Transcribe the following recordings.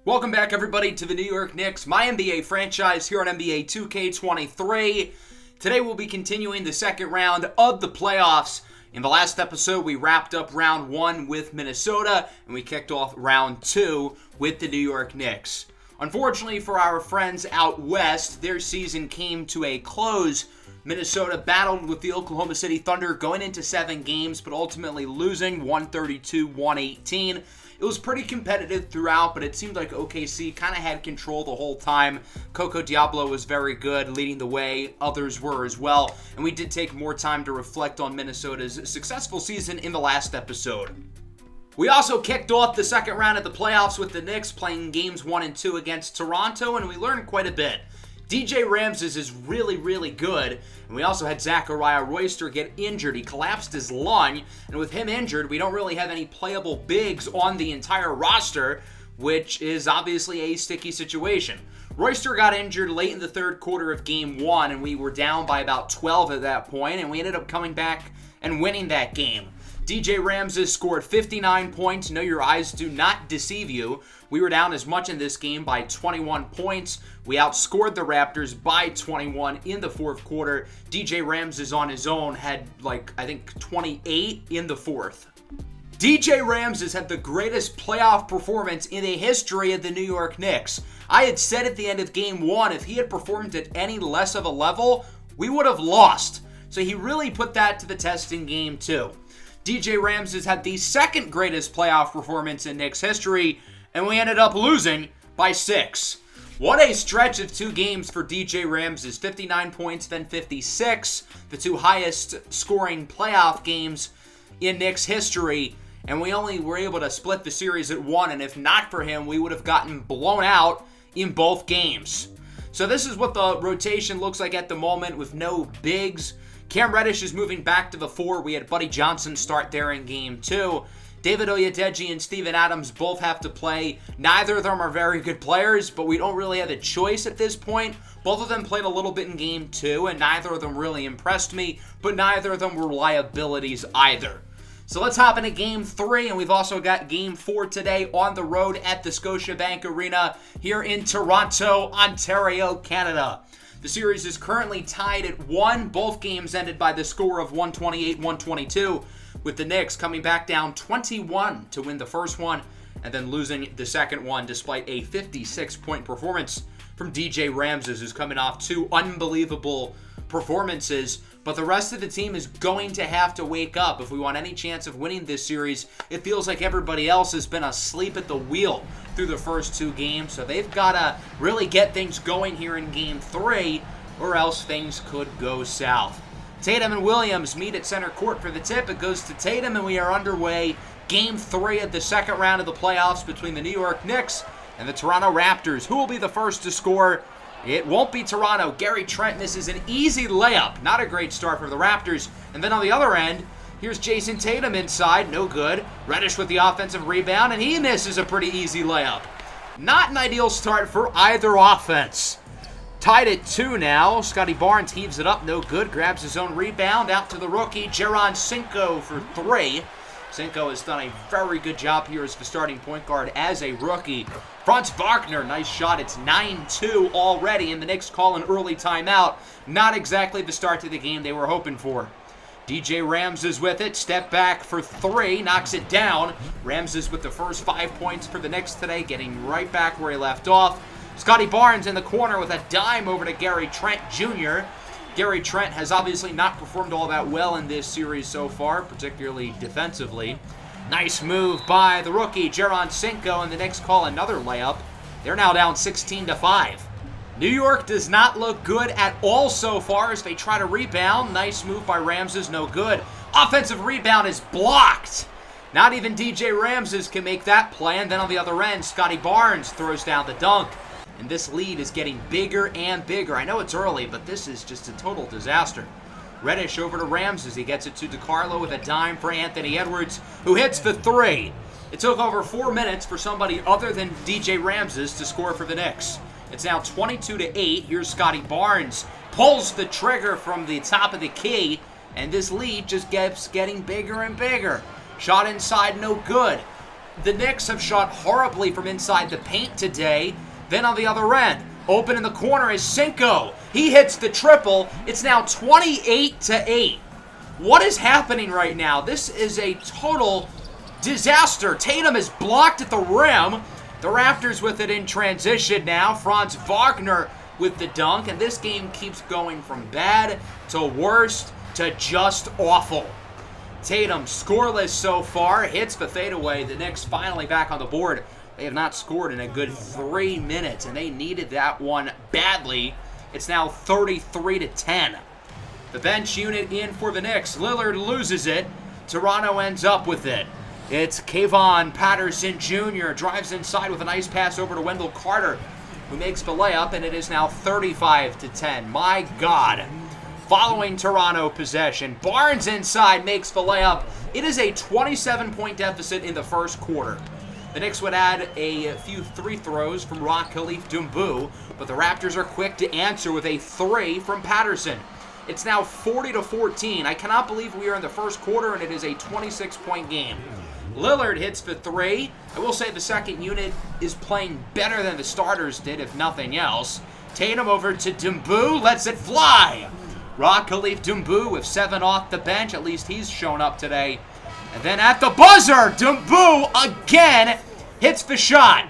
Welcome back, everybody, to the New York Knicks, MyNBA franchise here on NBA 2K23. Today we'll be continuing the second round of the playoffs. In the last episode, we wrapped up round one with Minnesota, and we kicked off round two with the New York Knicks. Unfortunately for our friends out west, their season came to a close. Minnesota battled with the Oklahoma City Thunder going into 7 games, but ultimately losing 132-118. It was pretty competitive throughout, but it seemed like OKC kind of had control the whole time. Coco Diablo was very good, leading the way. Others were as well. And we did take more time to reflect on Minnesota's successful season in the last episode. We also kicked off the second round of the playoffs with the Knicks playing games 1 and 2 against Toronto, and we learned quite a bit. DJ Ramses is really good, and we also had Zachariah Royster get injured. He collapsed his lung, and with him injured, we don't really have any playable bigs on the entire roster, which is obviously a sticky situation. Royster got injured late in the third quarter of game 1, and we were down by about 12 at that point, and we ended up coming back and winning that game. DJ Ramses scored 59 points. No, your eyes do not deceive you. We were down as much in this game by 21 points. We outscored the Raptors by 21 in the fourth quarter. DJ Ramses on his own had, I think 28 in the fourth. DJ Ramses had the greatest playoff performance in the history of the New York Knicks. I had said at the end of game 1, if he had performed at any less of a level, we would have lost. So he really put that to the test in game 2. DJ Ramses had the second greatest playoff performance in Knicks history, and we ended up losing by 6. What a stretch of 2 games for DJ Ramses. 59 points, then 56. The 2 highest scoring playoff games in Knicks history, and we only were able to split the series at 1, and if not for him, we would have gotten blown out in both games. So this is what the rotation looks like at the moment with no bigs. Cam Reddish is moving back to the 4. We had Buddy Johnson start there in game 2. David Oyedeji and Steven Adams both have to play. Neither of them are very good players, but we don't really have a choice at this point. Both of them played a little bit in game 2, and neither of them really impressed me, but neither of them were liabilities either. So let's hop into game 3, and we've also got game 4 today on the road at the Scotiabank Arena here in Toronto, Ontario, Canada. The series is currently tied at 1. Both games ended by the score of 128-122, with the Knicks coming back down 21 to win the first one and then losing the second one despite a 56-point performance from DJ Ramses, who's coming off 2 unbelievable performances. But the rest of the team is going to have to wake up if we want any chance of winning this series. It feels like everybody else has been asleep at the wheel through the first 2 games, so they've got to really get things going here in game 3, or else things could go south. Tatum and Williams meet at center court for the tip. It goes to Tatum, and we are underway. Game 3 of the second round of the playoffs between the New York Knicks and the Toronto Raptors. Who will be the first to score? It won't be Toronto. Gary Trent misses an easy layup. Not a great start for the Raptors. And then on the other end, here's Jason Tatum inside. No good. Reddish with the offensive rebound, and he misses a pretty easy layup. Not an ideal start for either offense. Tied at 2 now. Scotty Barnes heaves it up. No good. Grabs his own rebound. Out to the rookie, Jaron Cinco for 3. Cinco has done a very good job here as the starting point guard as a rookie. Franz Wagner, nice shot. It's 9-2 already, and the Knicks call an early timeout. Not exactly the start to the game they were hoping for. DJ Ramses with it. Step back for 3. Knocks it down. Ramses with the first 5 points for the Knicks today, getting right back where he left off. Scotty Barnes in the corner with a dime over to Gary Trent Jr. Gary Trent has obviously not performed all that well in this series so far, particularly defensively. Nice move by the rookie, Jaron Cinco, and the Knicks call another layup. They're now down 16-5. New York does not look good at all so far as they try to rebound. Nice move by Ramses, no good. Offensive rebound is blocked. Not even DJ Ramses can make that play, and then on the other end, Scotty Barnes throws down the dunk. And this lead is getting bigger and bigger. I know it's early, but this is just a total disaster. Reddish over to Ramses. He gets it to DiCarlo with a dime for Anthony Edwards, who hits the 3. It took over 4 minutes for somebody other than DJ Ramses to score for the Knicks. It's now 22-8. Here's Scotty Barnes. Pulls the trigger from the top of the key, and this lead just keeps getting bigger and bigger. Shot inside, no good. The Knicks have shot horribly from inside the paint today. Then on the other end, open in the corner is Cinco. He hits the triple. It's now 28-8. What is happening right now? This is a total disaster. Tatum is blocked at the rim. The Raptors with it in transition now. Franz Wagner with the dunk. And this game keeps going from bad to worst to just awful. Tatum scoreless so far. Hits the fadeaway. The Knicks finally back on the board. They have not scored in a good 3 minutes, and they needed that one badly. It's now 33-10. The bench unit in for the Knicks. Lillard loses it. Toronto ends up with it. It's Kayvon Patterson Jr. drives inside with a nice pass over to Wendell Carter, who makes the layup, and it is now 35-10. My God. Following Toronto possession, Barnes inside makes the layup. It is a 27-point deficit in the first quarter. The Knicks would add a few free throws from Rd2, but the Raptors are quick to answer with a 3 from Patterson. It's now 40-14. I cannot believe we are in the first quarter and it is a 26-point game. Lillard hits the 3. I will say the second unit is playing better than the starters did, if nothing else. Tatum over to Dumbu, lets it fly. Rd2 with 7 off the bench. At least he's shown up today. And then at the buzzer, Dumbu again hits the shot.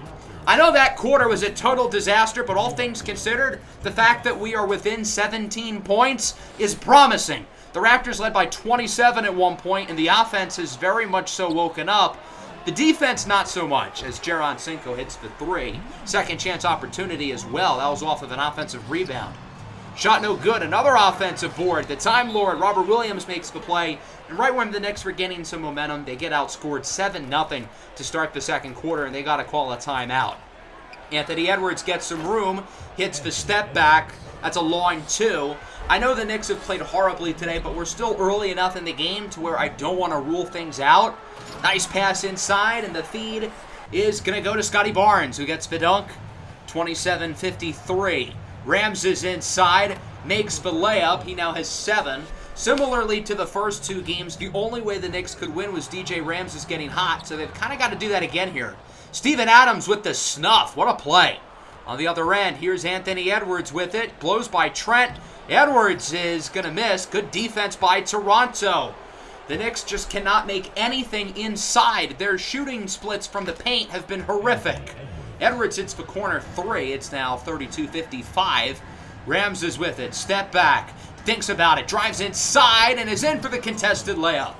I know that quarter was a total disaster, but all things considered, the fact that we are within 17 points is promising. The Raptors led by 27 at one point, and the offense has very much so woken up. The defense, not so much, as Jaron Cinco hits the 3. Second chance opportunity as well. That was off of an offensive rebound. Shot no good. Another offensive board. The Time Lord, Robert Williams, makes the play. And right when the Knicks were gaining some momentum, they get outscored 7-0 to start the second quarter, and they got to call a timeout. Anthony Edwards gets some room, hits the step back. That's a long 2. I know the Knicks have played horribly today, but we're still early enough in the game to where I don't want to rule things out. Nice pass inside, and the feed is going to go to Scotty Barnes, who gets the dunk. 27-53. Rams is inside, makes the layup. He now has 7. Similarly to the first 2 games, the only way the Knicks could win was DJ Rams is getting hot, so they've kind of got to do that again here. Steven Adams with the snuff. What a play. On the other end, here's Anthony Edwards with it. Blows by Trent. Edwards is going to miss. Good defense by Toronto. The Knicks just cannot make anything inside. Their shooting splits from the paint have been horrific. Edwards hits the corner 3. It's now 32-55. Rams is with it. Step back. Thinks about it. Drives inside and is in for the contested layup.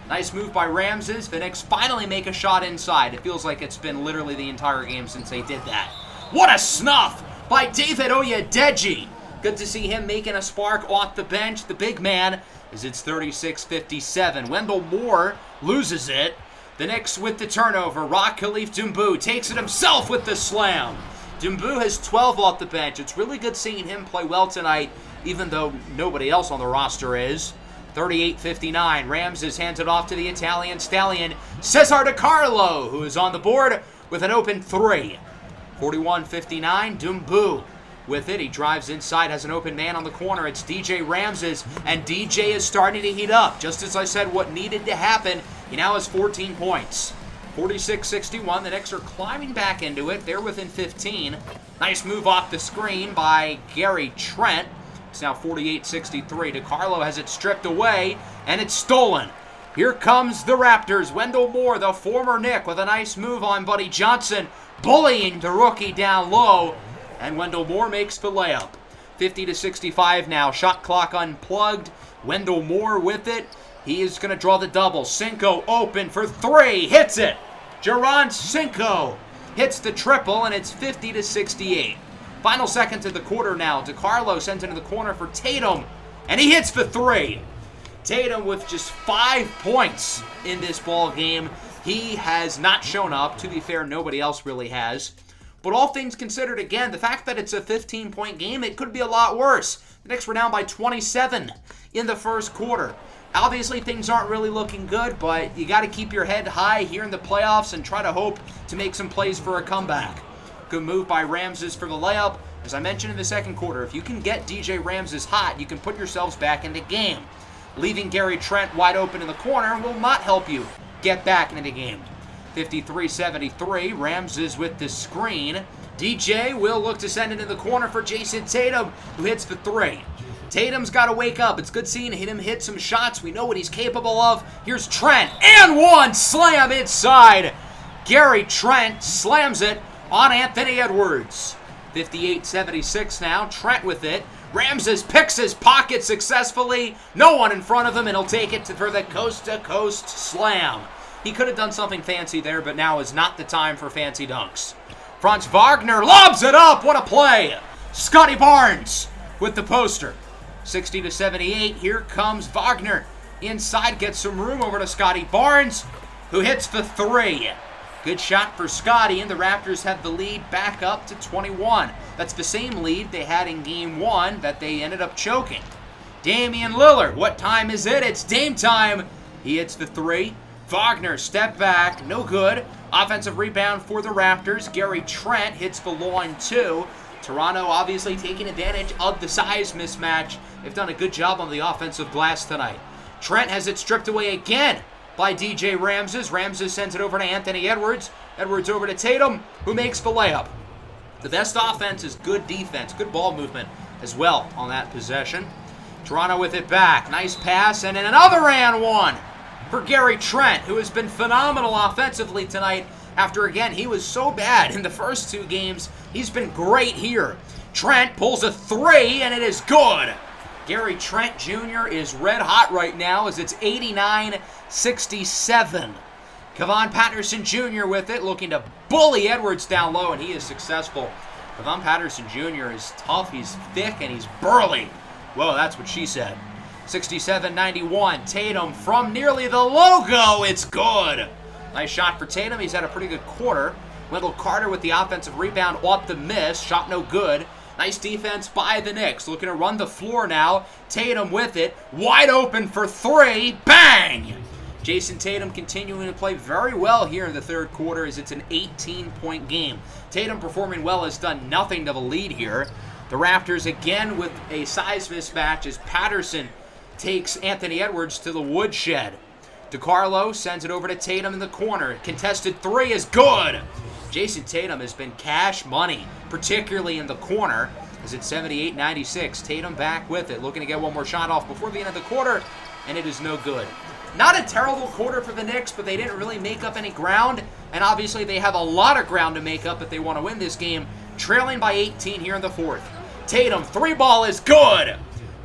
Nice move by Ramses. The Knicks finally make a shot inside. It feels like it's been literally the entire game since they did that. What a snuff by David Oyedeji. Good to see him making a spark off the bench. The big man, as it's 36-57. Wendell Moore loses it. The Knicks with the turnover. Rd2 takes it himself with the slam. Dumbu has 12 off the bench. It's really good seeing him play well tonight, even though nobody else on the roster is. 38-59. Rams is handed off to the Italian stallion, Cesar DiCarlo, who is on the board with an open 3. 41-59. Dumbu with it. He drives inside, has an open man on the corner. It's DJ Ramses, and DJ is starting to heat up. Just as I said what needed to happen, he now has 14 points. 46-61. The Knicks are climbing back into it. They're within 15. Nice move off the screen by Gary Trent. It's now 48-63. DiCarlo has it stripped away, and it's stolen. Here comes the Raptors. Wendell Moore, the former Knick, with a nice move on Buddy Johnson, bullying the rookie down low. And Wendell Moore makes the layup. 50-65 now. Shot clock unplugged. Wendell Moore with it. He is going to draw the double. Cinco open for 3. Hits it. Jaron Cinco hits the triple, and it's 50-68. Final seconds of the quarter now. DiCarlo sends it into the corner for Tatum, and he hits the 3. Tatum with just 5 points in this ball game. He has not shown up. To be fair, nobody else really has. But all things considered, again, the fact that it's a 15-point game, it could be a lot worse. The Knicks were down by 27 in the first quarter. Obviously, things aren't really looking good, but you got to keep your head high here in the playoffs and try to hope to make some plays for a comeback. Good move by Ramses for the layup. As I mentioned in the second quarter, if you can get DJ Ramses hot, you can put yourselves back in the game. Leaving Gary Trent wide open in the corner will not help you get back into the game. 53-73. Ramses with the screen. DJ will look to send it in the corner for Jason Tatum, who hits the three. Tatum's got to wake up. It's good seeing him hit some shots. We know what he's capable of. Here's Trent, and one slam inside. Gary Trent slams it on Anthony Edwards. 58-76 now. Trent with it. Ramses picks his pocket successfully. No one in front of him, and he'll take it for the coast-to-coast slam. He could have done something fancy there, but now is not the time for fancy dunks. Franz Wagner lobs it up. What a play. Scotty Barnes with the poster. 60-78. Here comes Wagner. Inside, gets some room over to Scotty Barnes, who hits the three. Good shot for Scotty, and the Raptors have the lead back up to 21. That's the same lead they had in Game 1 that they ended up choking. Damian Lillard, what time is it? It's Dame time. He hits the three. Wagner, step back, no good. Offensive rebound for the Raptors. Gary Trent hits the line two. Toronto obviously taking advantage of the size mismatch. They've done a good job on the offensive glass tonight. Trent has it stripped away again by DJ Ramses. Ramses sends it over to Anthony Edwards. Edwards over to Tatum, who makes the layup. The best offense is good defense, good ball movement as well on that possession. Toronto with it back. Nice pass, and then another and one for Gary Trent, who has been phenomenal offensively tonight after, again, he was so bad in the first two games. He's been great here. Trent pulls a three, and it is good. Gary Trent Jr. is red hot right now as it's 89-67. Kevon Patterson Jr. with it, looking to bully Edwards down low, and he is successful. Kevon Patterson Jr. is tough, he's thick, and he's burly. Whoa, that's what she said. 67-91. Tatum from nearly the logo. It's good. Nice shot for Tatum. He's had a pretty good quarter. Wendell Carter with the offensive rebound off the miss. Shot no good. Nice defense by the Knicks. Looking to run the floor now. Tatum with it. Wide open for three. Bang! Jason Tatum continuing to play very well here in the third quarter as it's an 18-point game. Tatum performing well has done nothing to the lead here. The Raptors again with a size mismatch as Patterson takes Anthony Edwards to the woodshed. DiCarlo sends it over to Tatum in the corner. Contested three is good. Jason Tatum has been cash money, particularly in the corner, as it's 78-96. Tatum back with it, looking to get one more shot off before the end of the quarter, and it is no good. Not a terrible quarter for the Knicks, but they didn't really make up any ground, and obviously they have a lot of ground to make up if they want to win this game, trailing by 18 here in the fourth. Tatum, three ball is good.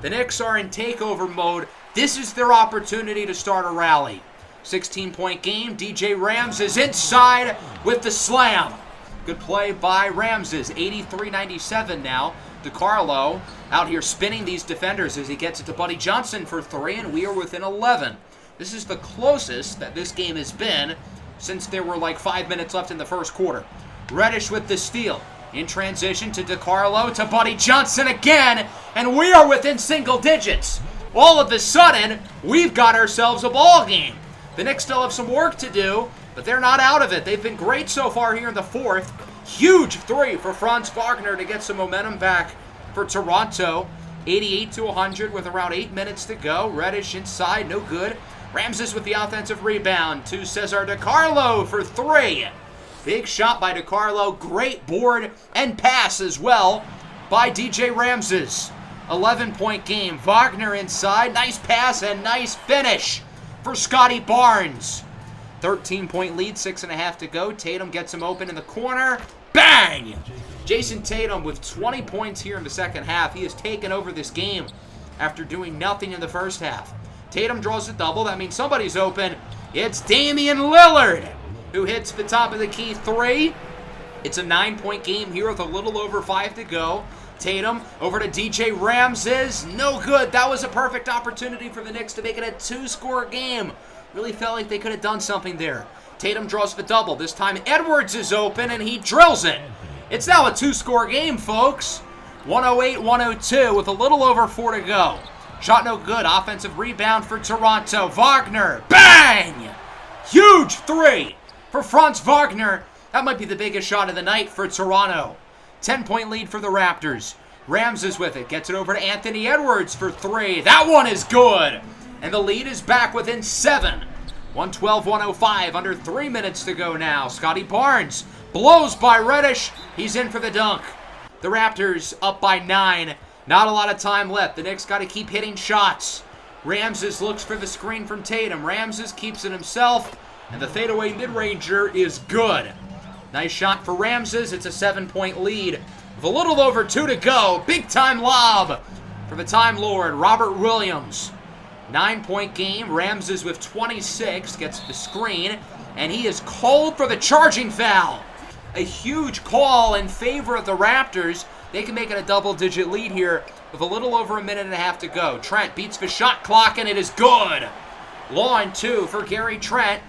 The Knicks are in takeover mode. This is their opportunity to start a rally. 16-point game. DJ Ramses inside with the slam. Good play by Ramses. 83-97 now. DiCarlo out here spinning these defenders as he gets it to Buddy Johnson for three, and we are within 11. This is the closest that this game has been since there were like 5 minutes left in the first quarter. Reddish with the steal. In transition to DiCarlo to Buddy Johnson again, and we are within single digits. All of a sudden, we've got ourselves a ball game. The Knicks still have some work to do, but they're not out of it. They've been great so far here in the fourth. Huge three for Franz Wagner to get some momentum back for Toronto. 88-100 with around 8 minutes to go. Reddish inside, no good. Ramses with the offensive rebound to Cesar DiCarlo for three. Big shot by DiCarlo. Great board and pass as well by DJ Ramses. 11-point game. Wagner inside. Nice pass and nice finish for Scotty Barnes. 13-point lead, 6.5 to go. Tatum gets him open in the corner. Bang! Jason Tatum with 20 points here in the second half. He has taken over this game after doing nothing in the first half. Tatum draws a double. That means somebody's open. It's Damian Lillard, who hits the top of the key three. It's a 9-point game here with a little over 5 to go. Tatum over to DJ Ramses. No good. That was a perfect opportunity for the Knicks to make it a 2-score game. Really felt like they could have done something there. Tatum draws the double. This time Edwards is open and he drills it. It's now a 2-score game, folks. 108-102 with a little over 4 to go. Shot no good. Offensive rebound for Toronto. Wagner. Bang! Huge three for Franz Wagner. That might be the biggest shot of the night for Toronto. 10-point lead for the Raptors. Ramses with it. Gets it over to Anthony Edwards for three. That one is good. And the lead is back within 7. 112-105, under 3 minutes to go now. Scotty Barnes blows by Reddish. He's in for the dunk. The Raptors up by 9. Not a lot of time left. The Knicks got to keep hitting shots. Ramses looks for the screen from Tatum. Ramses keeps it himself, and the fadeaway mid-ranger is good. Nice shot for Ramses. It's a 7-point lead with a little over 2 to go. Big-time lob for the Time Lord, Robert Williams. 9-point game. Ramses with 26 gets the screen, and he is called for the charging foul. A huge call in favor of the Raptors. They can make it a double-digit lead here with a little over a minute and a half to go. Trent beats the shot clock, and it is good. Line 2 for Gary Trent.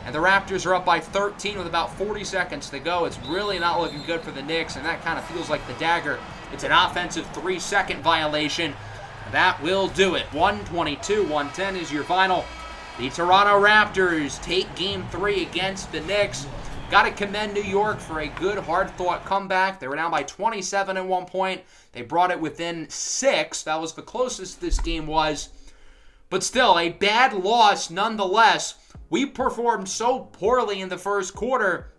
And the Raptors are up by 13 with about 40 seconds to go. It's really not looking good for the Knicks, and that kind of feels like the dagger. It's an offensive 3-second violation. That will do it. 122-110 is your final. The Toronto Raptors take Game 3 against the Knicks. Got to commend New York for a good, hard-fought comeback. They were down by 27 at one point. They brought it within 6. That was the closest this game was. But still, a bad loss nonetheless. We performed so poorly in the first quarter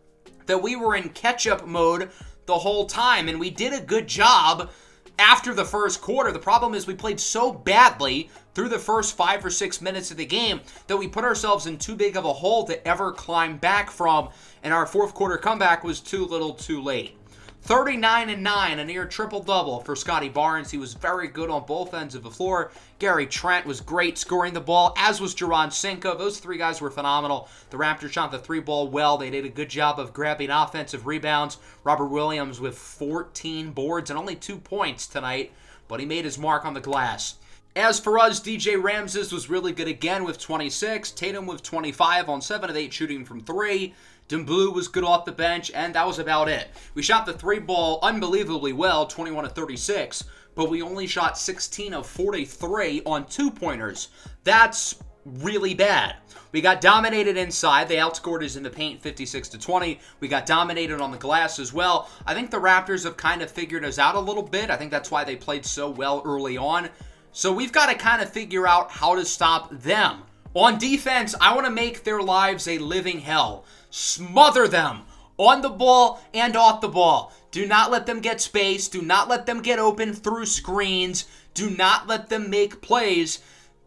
that we were in catch-up mode the whole time, and we did a good job after the first quarter. The problem is we played so badly through the first 5 or 6 minutes of the game that we put ourselves in too big of a hole to ever climb back from, and our fourth quarter comeback was too little too late. 39-9, a near triple-double for Scotty Barnes. He was very good on both ends of the floor. Gary Trent was great scoring the ball, as was Rd2. Those 3 guys were phenomenal. The Raptors shot the 3-ball well. They did a good job of grabbing offensive rebounds. Robert Williams with 14 boards and only 2 points tonight, but he made his mark on the glass. As for us, DJ Ramses was really good again with 26. Tatum with 25 on 7 of 8 shooting from 3. Dumbu was good off the bench, and that was about it. We shot the 3-ball unbelievably well, 21 of 36, but we only shot 16 of 43 on 2-pointers. That's really bad. We got dominated inside. They outscored us in the paint 56-20. We got dominated on the glass as well. I think the Raptors have kind of figured us out a little bit. I think that's why they played so well early on. So we've got to kind of figure out how to stop them. On defense, I want to make their lives a living hell. Smother them on the ball and off the ball. Do not let them get space. Do not let them get open through screens. Do not let them make plays.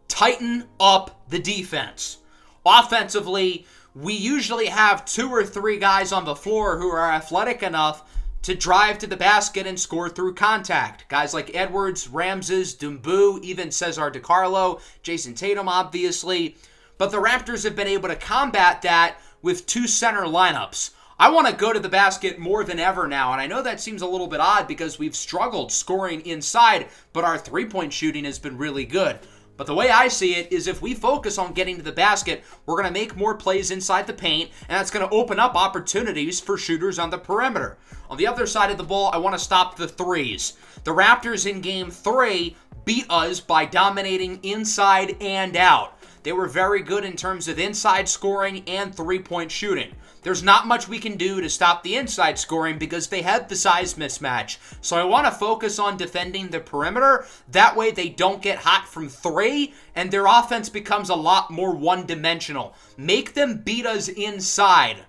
Tighten up the defense. Offensively, we usually have 2 or 3 guys on the floor who are athletic enough to drive to the basket and score through contact. Guys like Edwards, Ramses, Dumbu, even Cesar DiCarlo, Jason Tatum, obviously. But the Raptors have been able to combat that with 2 center lineups. I want to go to the basket more than ever now, and I know that seems a little bit odd because we've struggled scoring inside, but our 3-point shooting has been really good. But the way I see it is if we focus on getting to the basket, we're going to make more plays inside the paint, and that's going to open up opportunities for shooters on the perimeter. On the other side of the ball, I want to stop the threes. The Raptors in Game 3 beat us by dominating inside and out. They were very good in terms of inside scoring and 3-point shooting. There's not much we can do to stop the inside scoring because they have the size mismatch. So I want to focus on defending the perimeter. That way they don't get hot from 3 and their offense becomes a lot more one-dimensional. Make them beat us inside.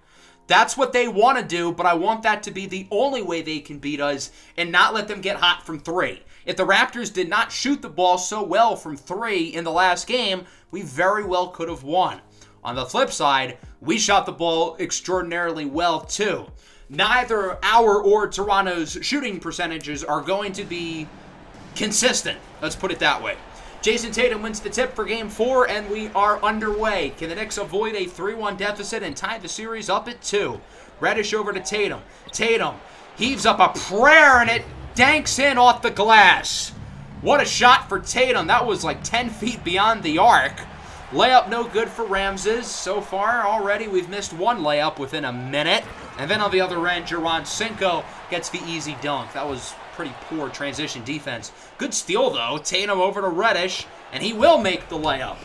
That's what they want to do, but I want that to be the only way they can beat us and not let them get hot from 3. If the Raptors did not shoot the ball so well from 3 in the last game, we very well could have won. On the flip side, we shot the ball extraordinarily well too. Neither our or Toronto's shooting percentages are going to be consistent. Let's put it that way. Jason Tatum wins the tip for Game 4, and we are underway. Can the Knicks avoid a 3-1 deficit and tie the series up at 2? Reddish over to Tatum. Tatum heaves up a prayer, and it danks in off the glass. What a shot for Tatum. That was like 10 feet beyond the arc. Layup no good for Ramses. So far, already we've missed 1 layup within a minute. And then on the other end, Rd2 gets the easy dunk. That was pretty poor transition defense. Good steal, though. Tatum over to Reddish, and he will make the layup.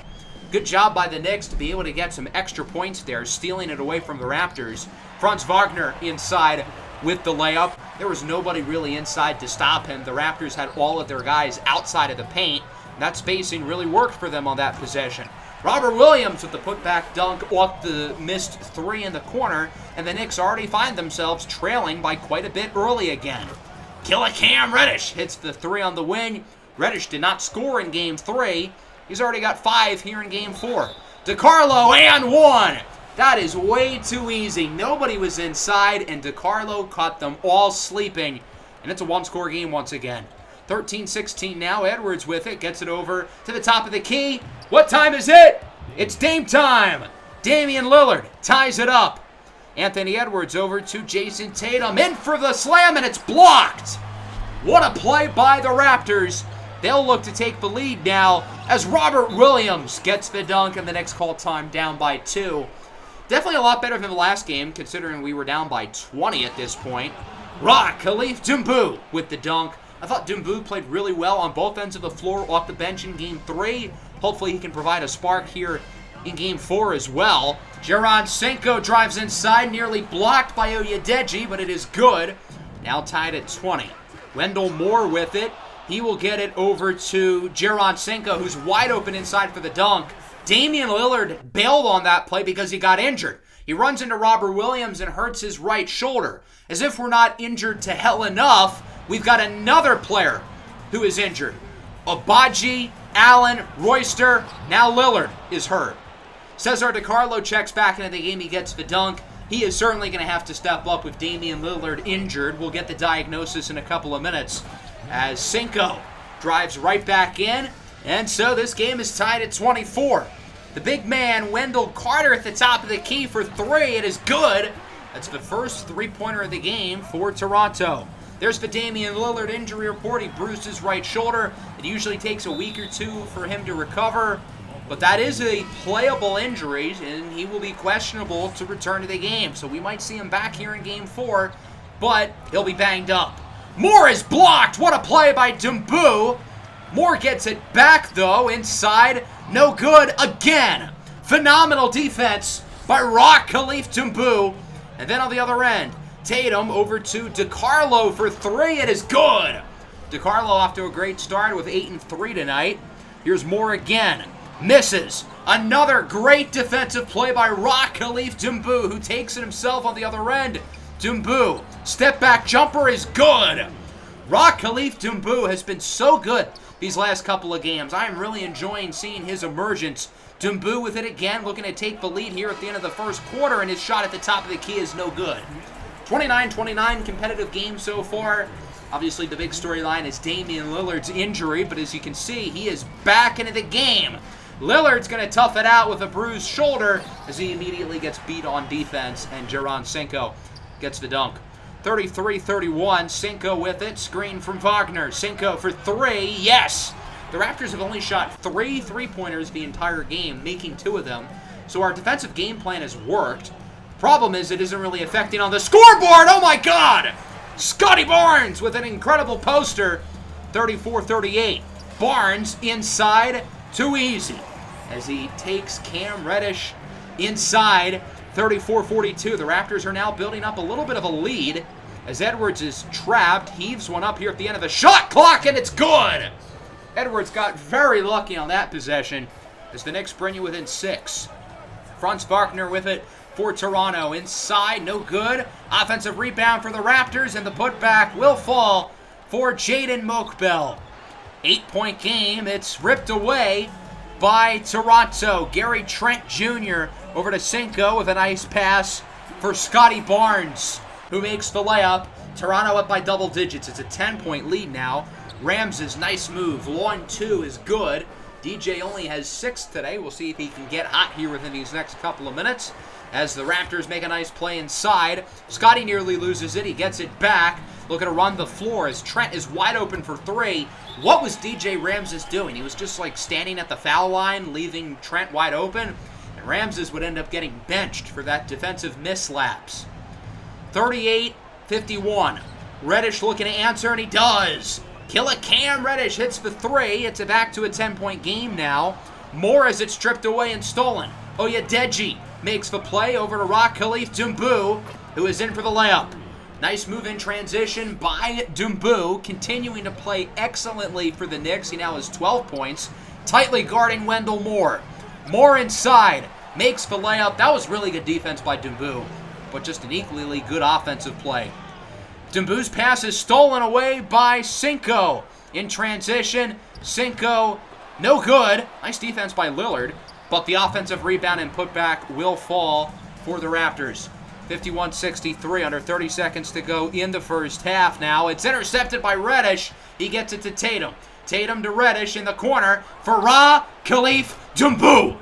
Good job by the Knicks to be able to get some extra points there, stealing it away from the Raptors. Franz Wagner inside with the layup. There was nobody really inside to stop him. The Raptors had all of their guys outside of the paint. That spacing really worked for them on that possession. Robert Williams with the putback dunk off the missed three in the corner, and the Knicks already find themselves trailing by quite a bit early again. Killer Cam Reddish hits the three on the wing. Reddish did not score in Game 3. He's already got 5 here in Game 4. DiCarlo and 1. That is way too easy. Nobody was inside, and DiCarlo caught them all sleeping. And it's a one-score game once again. 13-16 now. Edwards with it. Gets it over to the top of the key. What time is it? It's Dame time. Damian Lillard ties it up. Anthony Edwards over to Jason Tatum. In for the slam, and it's blocked. What a play by the Raptors. They'll look to take the lead now as Robert Williams gets the dunk, and the Knicks call time down by 2. Definitely a lot better than the last game, considering we were down by 20 at this point. Khalif Doumbou with the dunk. I thought Doumbou played really well on both ends of the floor off the bench in Game 3. Hopefully he can provide a spark here in Game 4 as well. Jaron drives inside, nearly blocked by Oyedeji, but it is good. Now tied at 20. Wendell Moore with it. He will get it over to Jaron who's wide open inside for the dunk. Damian Lillard bailed on that play because he got injured. He runs into Robert Williams and hurts his right shoulder. As if we're not injured to hell enough, we've got another player who is injured. Abaji, Allen, Royster, now Lillard is hurt. Cesar DiCarlo checks back into the game. He gets the dunk. He is certainly going to have to step up with Damian Lillard injured. We'll get the diagnosis in a couple of minutes as Cinco drives right back in. And so this game is tied at 24. The big man, Wendell Carter, at the top of the key for 3. It is good. That's the first three-pointer of the game for Toronto. There's the Damian Lillard injury report. He bruised his right shoulder. It usually takes a week or 2 for him to recover. But that is a playable injury, and he will be questionable to return to the game. So we might see him back here in Game 4, but he'll be banged up. Moore is blocked. What a play by Doumbou. Moore gets it back, though, inside. No good again. Phenomenal defense by Khalif Doumbou. And then on the other end, Tatum over to DiCarlo for 3. It is good. DiCarlo off to a great start with 8 and 3 tonight. Here's Moore again. Misses. Another great defensive play by Khalif Doumbou, who takes it himself on the other end. Doumbou, step back jumper is good. Khalif Doumbou has been so good these last couple of games. I am really enjoying seeing his emergence. Doumbou with it again, looking to take the lead here at the end of the first quarter, and his shot at the top of the key is no good. 29-29 competitive game so far. Obviously, the big storyline is Damian Lillard's injury, but as you can see, he is back into the game. Lillard's going to tough it out with a bruised shoulder as he immediately gets beat on defense, and Jaron gets the dunk. 33-31, Cinco with it, screen from Wagner. Cinco for 3, yes! The Raptors have only shot 3 three-pointers the entire game, making 2 of them. So our defensive game plan has worked. Problem is it isn't really affecting on the scoreboard. Oh my God! Scotty Barnes with an incredible poster. 34-38. Barnes inside, too easy. As he takes Cam Reddish inside. 34-42. The Raptors are now building up a little bit of a lead as Edwards is trapped. Heaves one up here at the end of the shot clock, and it's good! Edwards got very lucky on that possession as the Knicks bring you within 6. Franz Wagner with it for Toronto. Inside, no good. Offensive rebound for the Raptors, and the putback will fall for Jaden Mokbel. 8-point game. It's ripped away by Toronto. Gary Trent Jr. over to Cinco with a nice pass for Scotty Barnes, who makes the layup. Toronto up by double digits. It's a 10-point lead now. Rams's nice move. Long 2 is good. DJ only has 6 today. We'll see if he can get hot here within these next couple of minutes as the Raptors make a nice play inside. Scotty nearly loses it. He gets it back. Looking to run the floor as Trent is wide open for 3. What was DJ Ramses doing? He was just like standing at the foul line, leaving Trent wide open. And Ramses would end up getting benched for that defensive mislapse. 38-51. Reddish looking to answer, and he does. Killer Cam Reddish hits the 3. It's back to a 10-point game now. Moore as it's stripped away and stolen. Oyedeji makes the play over to Khalif Doumbou, who is in for the layup. Nice move in transition by Doumbou, continuing to play excellently for the Knicks. He now has 12 points, tightly guarding Wendell Moore. More inside. Makes the layup. That was really good defense by Dumbu, but just an equally good offensive play. Dumbu's pass is stolen away by Cinco. In transition, Cinco, no good. Nice defense by Lillard, but the offensive rebound and putback will fall for the Raptors. 51-63, under 30 seconds to go in the first half now. It's intercepted by Reddish. He gets it to Tatum. Tatum to Reddish in the corner for Khalif Dumbu,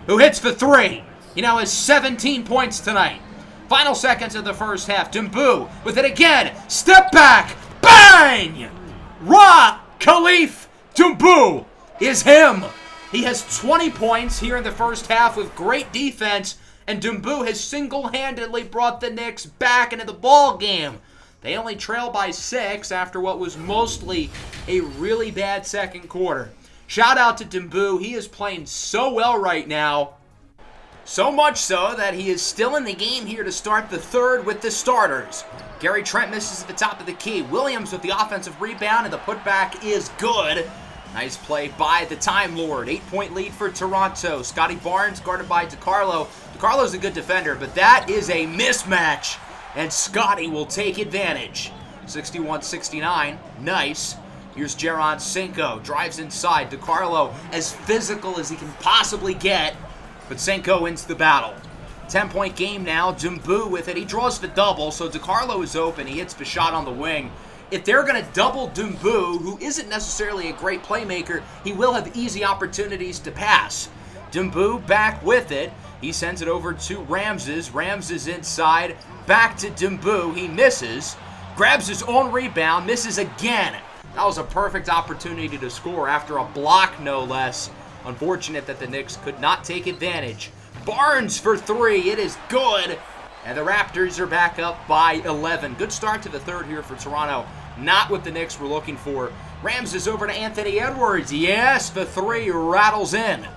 who hits for three. He now has 17 points tonight. Final seconds of the first half. Dumbu with it again. Step back. Bang! Khalif Dumbu is him. He has 20 points here in the first half with great defense, and Dumbu has single-handedly brought the Knicks back into the ball game. They only trail by 6 after what was mostly a really bad second quarter. Shout out to Dumbu. He is playing so well right now. So much so that he is still in the game here to start the third with the starters. Gary Trent misses at the top of the key. Williams with the offensive rebound, and the putback is good. Nice play by the Time Lord. 8-point lead for Toronto. Scotty Barnes guarded by DiCarlo. DiCarlo's a good defender, but that is a mismatch, and Scotty will take advantage. 61-69. Nice. Here's Jaron Cinco. Drives inside. DiCarlo as physical as he can possibly get, but Cinco wins the battle. 10-point game now. Dumbu with it. He draws the double, so DiCarlo is open. He hits the shot on the wing. If they're going to double Dumbu, who isn't necessarily a great playmaker, he will have easy opportunities to pass. Dumbu back with it. He sends it over to Ramses. Ramses inside. Back to Dumbu. He misses. Grabs his own rebound. Misses again. That was a perfect opportunity to score after a block, no less. Unfortunate that the Knicks could not take advantage. Barnes for three. It is good. And the Raptors are back up by 11. Good start to the third here for Toronto. Not what the Knicks were looking for. Ramses over to Anthony Edwards. Yes, the three rattles in.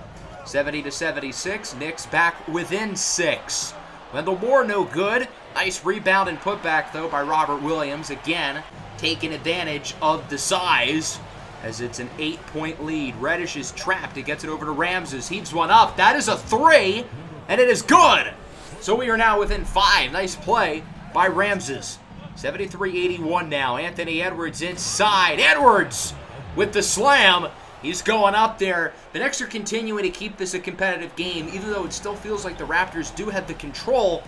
70-76. Knicks back within 6. Wendell Moore no good. Nice rebound and putback, though, by Robert Williams. Again, taking advantage of the size, as it's an 8-point lead. Reddish is trapped. He gets it over to Ramses. Heaves one up. That is a 3, and it is good. So we are now within 5. Nice play by Ramses. 73-81 now. Anthony Edwards inside. Edwards with the slam. He's going up there. The Knicks are continuing to keep this a competitive game, even though it still feels like the Raptors do have the control.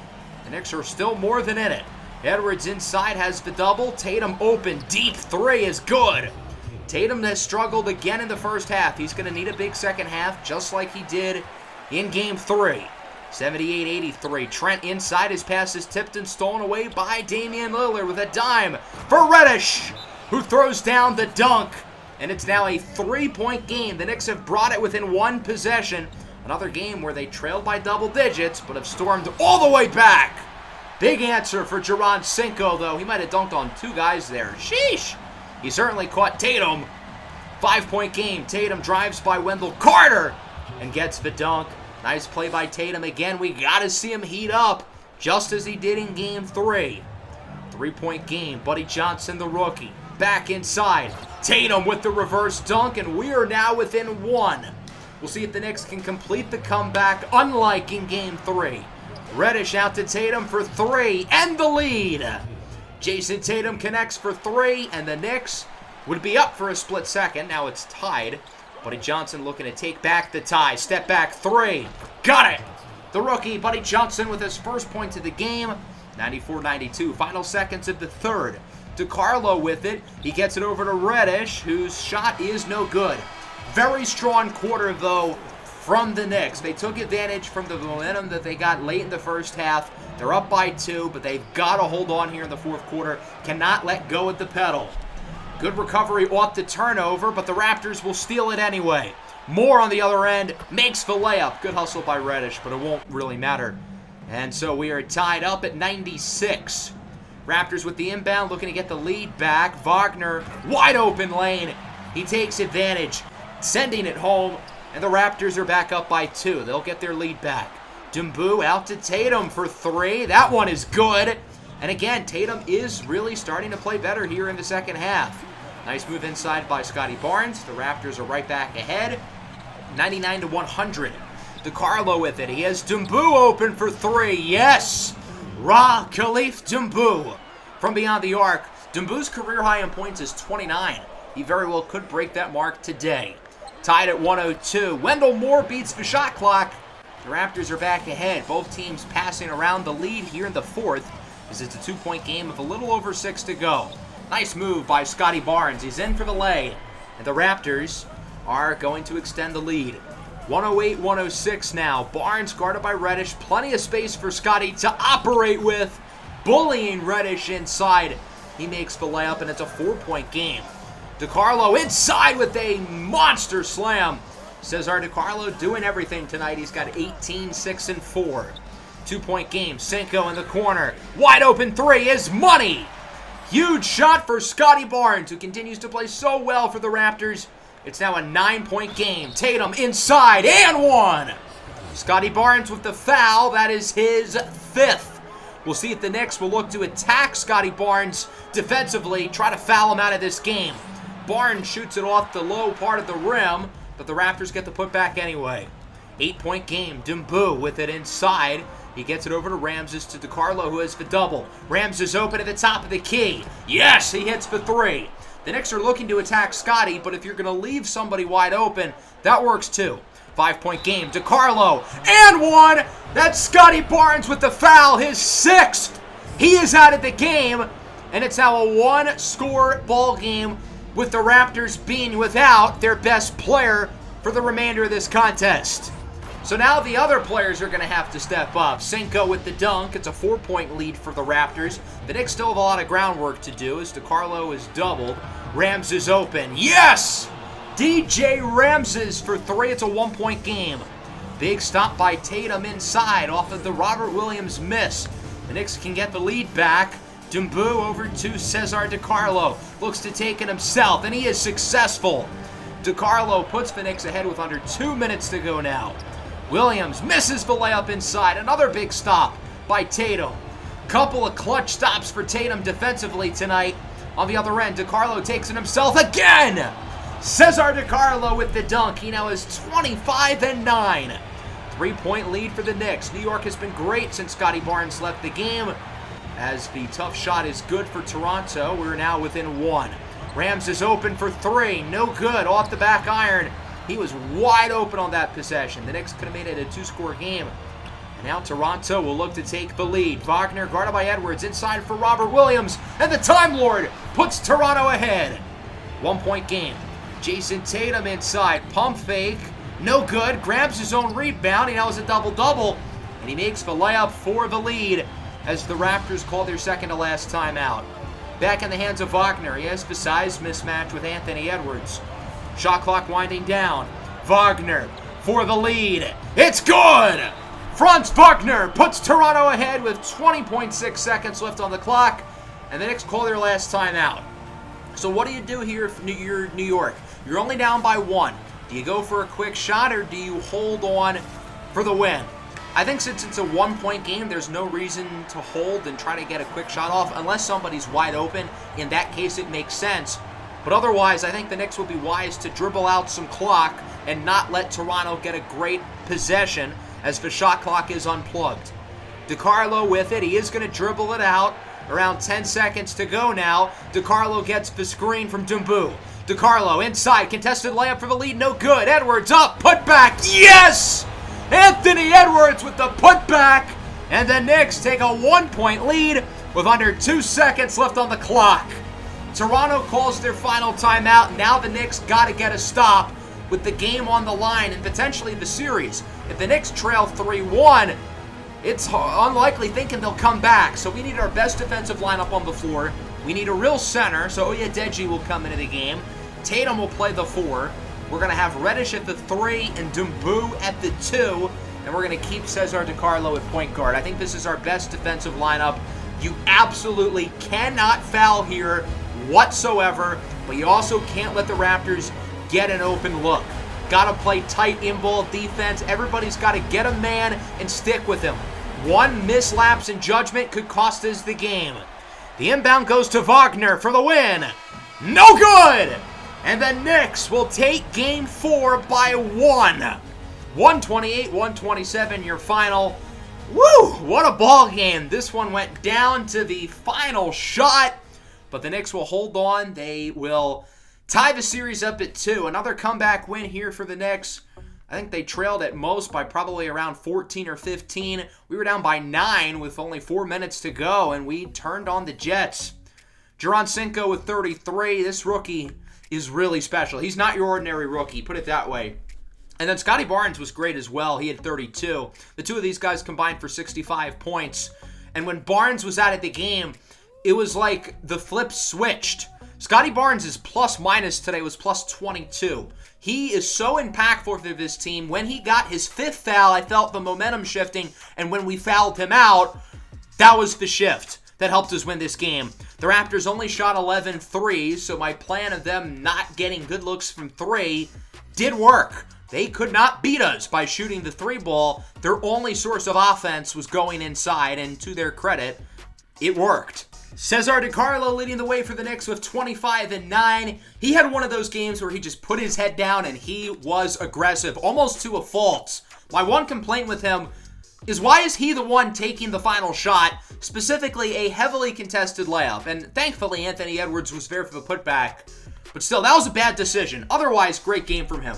The Knicks are still more than in it. Edwards inside has the double. Tatum open. Deep 3 is good. Tatum has struggled again in the first half. He's going to need a big second half, just like he did in Game 3. 78-83. Trent inside. His pass is tipped and stolen away by Damian Lillard with a dime for Reddish, who throws down the dunk. And it's now a 3-point game. The Knicks have brought it within 1 possession. Another game where they trailed by double digits, but have stormed all the way back. Big answer for Jaron Cinco, though. He might have dunked on 2 guys there. Sheesh. He certainly caught Tatum. 5-point game. Tatum drives by Wendell Carter and gets the dunk. Nice play by Tatum again. We got to see him heat up, just as he did in Game 3. 3-point game. Buddy Johnson, the rookie. Back inside. Tatum with the reverse dunk, and we are now within 1. We'll see if the Knicks can complete the comeback, unlike in Game 3. Reddish out to Tatum for 3, and the lead. Jason Tatum connects for 3, and the Knicks would be up for a split second. Now it's tied. Buddy Johnson looking to take back the tie. Step back 3. Got it! The rookie, Buddy Johnson, with his first point of the game. 94-92. Final seconds of the third. DiCarlo with it. He gets it over to Reddish, whose shot is no good. Very strong quarter, though, from the Knicks. They took advantage from the momentum that they got late in the first half. They're up by 2, but they've got to hold on here in the fourth quarter. Cannot let go of the pedal. Good recovery off the turnover, but the Raptors will steal it anyway. Moore on the other end makes the layup. Good hustle by Reddish, but it won't really matter. And so we are tied up at 96. Raptors with the inbound, looking to get the lead back. Wagner, wide open lane. He takes advantage, sending it home, and the Raptors are back up by 2. They'll get their lead back. Dumbu out to Tatum for 3. That one is good. And again, Tatum is really starting to play better here in the second half. Nice move inside by Scotty Barnes. The Raptors are right back ahead. 99-100. DiCarlo with it. He has Dumbu open for three. Yes! Khalif Dumbu from beyond the arc. Dumbu's career high in points is 29. He very well could break that mark today. Tied at 102. Wendell Moore beats the shot clock. The Raptors are back ahead. Both teams passing around the lead here in the fourth, as it's a 2-point game with a little over 6 to go. Nice move by Scotty Barnes. He's in for the lay. And the Raptors are going to extend the lead. 108-106 now. Barnes guarded by Reddish. Plenty of space for Scotty to operate with. Bullying Reddish inside. He makes the layup, and it's a 4-point game. DiCarlo inside with a monster slam. Cesar DiCarlo doing everything tonight. He's got 18, 6, and 4. 2-point game. Cinco in the corner. Wide open three is money. Huge shot for Scotty Barnes, who continues to play so well for the Raptors. It's now a 9-point game. Tatum inside and one. Scotty Barnes with the foul. That is his 5th. We'll see if the Knicks will look to attack Scotty Barnes defensively, try to foul him out of this game. Barnes shoots it off the low part of the rim, but the Raptors get the putback anyway. 8-point game. Dumbu with it inside. He gets it over to Ramses, to DiCarlo, who has the double. Ramses open at the top of the key. Yes, he hits the three. The Knicks are looking to attack Scotty, but if you're going to leave somebody wide open, that works too. 5-point game. DiCarlo and one. That's Scotty Barnes with the foul, his 6th. He is out of the game, and it's now a 1-score ball game with the Raptors being without their best player for the remainder of this contest. So now the other players are going to have to step up. Cinco with the dunk. It's a 4-point lead for the Raptors. The Knicks still have a lot of groundwork to do as DiCarlo is doubled. Rams is open. Yes! DJ Ramses for three. It's a 1-point game. Big stop by Tatum inside off of the Robert Williams miss. The Knicks can get the lead back. Dumbu over to Cesar DiCarlo. Looks to take it himself, and he is successful. DiCarlo puts the Knicks ahead with under 2 minutes to go now. Williams misses the layup inside. Another big stop by Tatum. Couple of clutch stops for Tatum defensively tonight. On the other end, DiCarlo takes it himself again. Cesar DiCarlo with the dunk. He now has 25 and 9. 3-point lead for the Knicks. New York has been great since Scotty Barnes left the game, as the tough shot is good for Toronto. We're now within 1. Rams is open for three. No good. Off the back iron. He was wide open on that possession. The Knicks could have made it a 2-score game. And now Toronto will look to take the lead. Wagner guarded by Edwards inside for Robert Williams. And the Time Lord puts Toronto ahead. 1-point game. Jason Tatum inside. Pump fake. No good. Grabs his own rebound. He now has a double-double. And he makes the layup for the lead as the Raptors call their second-to-last timeout. Back in the hands of Wagner. He has the size mismatch with Anthony Edwards. Shot clock winding down. Wagner for the lead. It's good! Franz Wagner puts Toronto ahead with 20.6 seconds left on the clock, and the Knicks call their last timeout. So what do you do here if you're New York? You're only down by 1. Do you go for a quick shot, or do you hold on for the win? I think since it's a 1-point game, there's no reason to hold and try to get a quick shot off unless somebody's wide open. In that case, it makes sense. But otherwise, I think the Knicks will be wise to dribble out some clock and not let Toronto get a great possession as the shot clock is unplugged. DiCarlo with it. He is going to dribble it out. Around 10 seconds to go now. DiCarlo gets the screen from Dumbu. DiCarlo inside. Contested layup for the lead. No good. Edwards up. Put back. Yes! Anthony Edwards with the putback. And the Knicks take a 1-point lead with under 2 seconds left on the clock. Toronto calls their final timeout. Now the Knicks got to get a stop with the game on the line and potentially the series. If the Knicks trail 3-1, it's unlikely thinking they'll come back. So we need our best defensive lineup on the floor. We need a real center, so Oyedeji will come into the game. Tatum will play the 4. We're going to have Reddish at the 3 and Dumbu at the 2. And we're going to keep Cesar DiCarlo at point guard. I think this is our best defensive lineup. You absolutely cannot foul here whatsoever, but you also can't let the Raptors get an open look. Got to play tight in-ball defense. Everybody's got to get a man and stick with him. One mislapse in judgment could cost us the game. The inbound goes to Wagner for the win. No good! And the Knicks will take Game 4 by 1. 128-127, your final. Woo! What a ball game. This one went down to the final shot, but the Knicks will hold on. They will tie the series up at 2. Another comeback win here for the Knicks. I think they trailed at most by probably around 14 or 15. We were down by 9 with only 4 minutes to go, and we turned on the Jets. Jaron with 33. This rookie is really special. He's not your ordinary rookie, put it that way. And then Scotty Barnes was great as well. He had 32. The two of these guys combined for 65 points. And when Barnes was out of the game, it was like the flip switched. Scotty Barnes' plus-minus today was plus 22. He is so impactful for this team. When he got his 5th foul, I felt the momentum shifting. And when we fouled him out, that was the shift that helped us win this game. The Raptors only shot 11 threes, so my plan of them not getting good looks from 3 did work. They could not beat us by shooting the 3 ball. Their only source of offense was going inside, and to their credit, it worked. Cesar DiCarlo leading the way for the Knicks with 25 and 9. He had one of those games where he just put his head down and he was aggressive, almost to a fault. My one complaint with him is why is he the one taking the final shot, specifically a heavily contested layup? And thankfully, Anthony Edwards was there for the putback. But still, that was a bad decision. Otherwise, great game from him.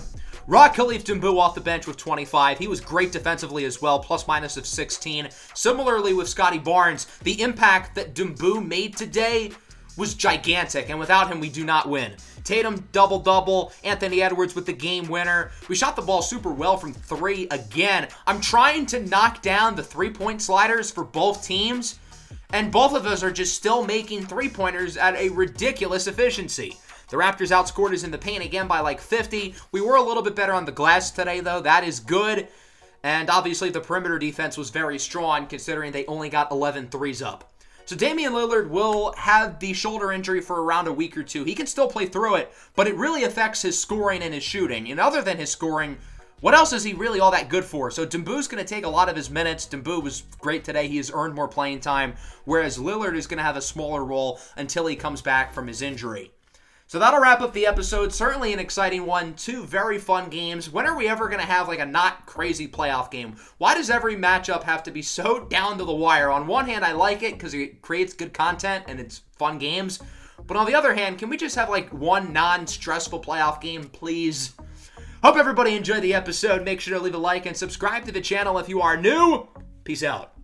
Khalif Dumbu off the bench with 25. He was great defensively as well, plus-minus of 16. Similarly with Scotty Barnes, the impact that Dumbu made today was gigantic, and without him, we do not win. Tatum, double-double. Anthony Edwards with the game winner. We shot the ball super well from 3 again. I'm trying to knock down the three-point sliders for both teams, and both of us are just still making three-pointers at a ridiculous efficiency. The Raptors outscored us in the paint again by like 50. We were a little bit better on the glass today, though. That is good. And obviously, the perimeter defense was very strong, considering they only got 11 threes up. So Damian Lillard will have the shoulder injury for around a week or 2. He can still play through it, but it really affects his scoring and his shooting. And other than his scoring, what else is he really all that good for? So Dumbu's going to take a lot of his minutes. Dumbu was great today. He has earned more playing time, whereas Lillard is going to have a smaller role until he comes back from his injury. So that'll wrap up the episode. Certainly an exciting one. 2 very fun games. When are we ever going to have like a not crazy playoff game? Why does every matchup have to be so down to the wire? On one hand, I like it because it creates good content and it's fun games. But on the other hand, can we just have like one non-stressful playoff game, please? Hope everybody enjoyed the episode. Make sure to leave a like and subscribe to the channel if you are new. Peace out.